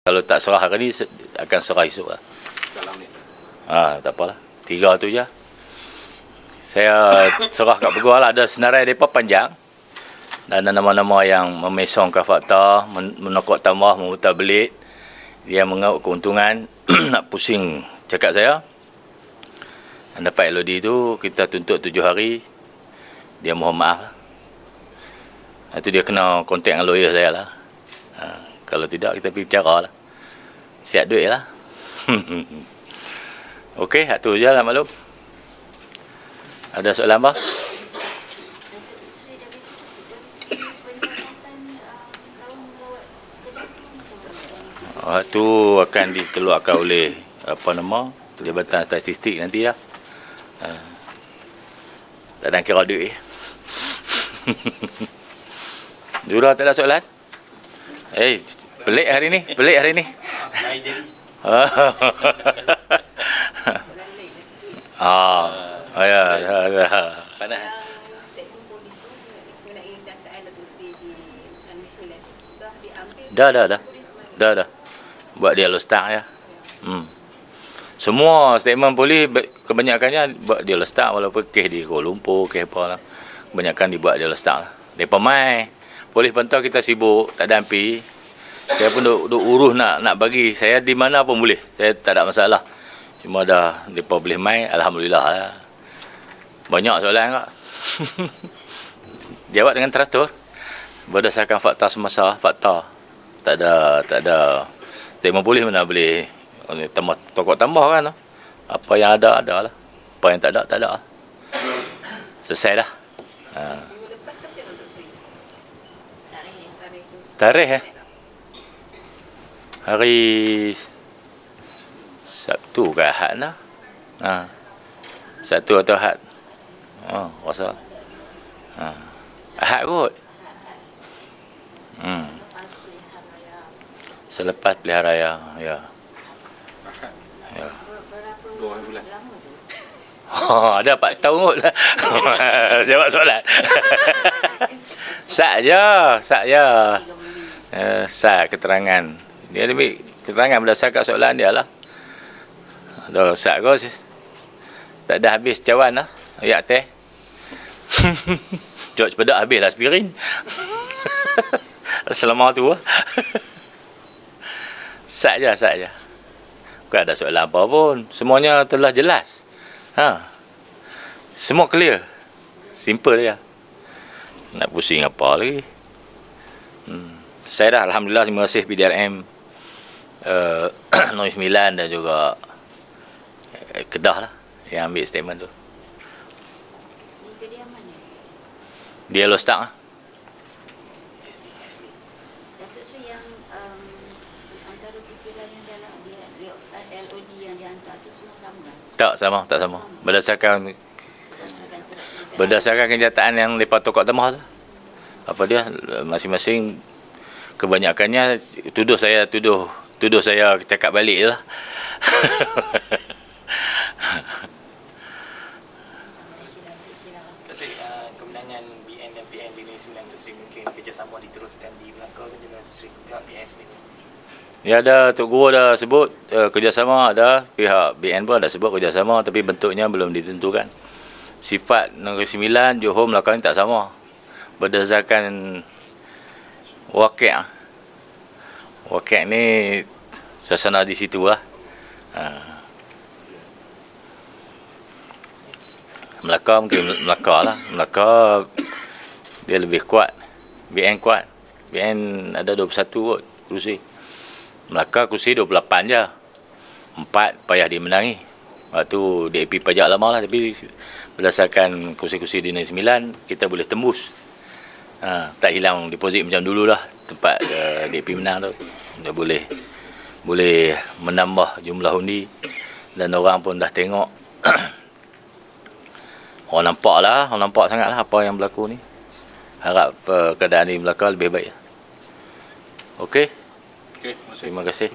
Kalau tak serah hari ni akan serah esok lah. Dalam ni. Tak apalah. 3 tu je. Saya serah kat peguam lah. Ada senarai mereka panjang. Dan ada nama-nama yang memesongkan fakta, menokok tambah, memutar belit. Dia mengaut keuntungan. Nak pusing cakap saya. Dan dapat LOD tu, kita tuntut 7 hari. Dia mohon maaf lah. Itu dia kena kontak dengan lawyer saya lah. Kalau tidak, kita pergi bicara lah. Siap duit lah. Okey, itu je lah maklum. Ada soalan apa? Itu akan dikeluarkan oleh Jabatan Statistik nanti lah. Tak ada kira duit. Dura tak ada soalan? Pelik hari ni. Lain jadi. Ya. Panas. Dah. Buat dia lostak ya. Semua statement polis kebanyakannya buat dia lostak, walaupun kes di Kuala Lumpur, kes apa lah. Kebanyakan dibuat dia lostak lah. Mereka mai. Polis pantau kita sibuk, tak ada ampi. Saya pun duk urus nak bagi. Saya di mana pun boleh. Saya tak ada masalah. Cuma dah mereka boleh mai, alhamdulillah lah. Banyak soalan kak. Jawab dengan teratur. Berdasarkan fakta semasa, fakta. Tak ada. Statement polis mana boleh tokok tambah kan. Apa yang ada lah. Apa yang tak ada. Selesai dah. Tarikh hari Sabtu ke Ahad lah. Sabtu atau Ahad. Rasa. Ahad kot. Selepas pilihan raya. Ya. 2 bulan. Ada 4 tahun kot lah. Jawab soalan. Sak je. Sak keterangan. Dia lebih keterangan berdasarkan soalan dia lah. Dah sak kot. Tak ada habis cawan lah. Ayat teh. George pedak habis lah aspirin. Selama tu lah. Sak je. Bukan ada soalan apa pun. Semuanya telah jelas. Semua clear. Simple je. Nak pusing apa lagi. Saya dah alhamdulillah, terima kasih PDRM Noise 9 dan juga Kedah lah yang ambil statement tu. Dia lostak lah. Datuk Seri yang antara fikiran yang dalam dia LOD yang dihantar tu semua sama kan? Tak sama. Berdasarkan kenyataan yang lepas tokok temah tu. Apa dia, masing-masing kebanyakannya tuduh saya cakap balik je lah. Kemenangan BN dan PN di Negeri Sembilan, Datuk Seri mungkin kerjasama diteruskan di Melaka ke Datuk Seri juga BN sendiri. Ya, ada Tok Guru dah sebut kerjasama, ada pihak BN pun ada sebut kerjasama, tapi bentuknya belum ditentukan. Sifat Negeri Sembilan, Johor, Melaka ni tak sama. Berdasarkan wakil ni suasana di situ lah. Melaka mungkin Melaka dia lebih kuat. BN kuat. BN ada 21 kot kursi. Melaka kursi 28 je. 4 payah dimenangi. Waktu DAP pajak lama lah, tapi berdasarkan kursi-kursi di Negeri Sembilan kita boleh tembus. Tak hilang deposit macam dulu lah. Tempat DAP menang tu. Dia boleh menambah jumlah undi. Dan orang pun dah tengok. Orang nampak sangat lah apa yang berlaku ni. Harap keadaan di Melaka lebih baik. Okey. Okey, Terima kasih.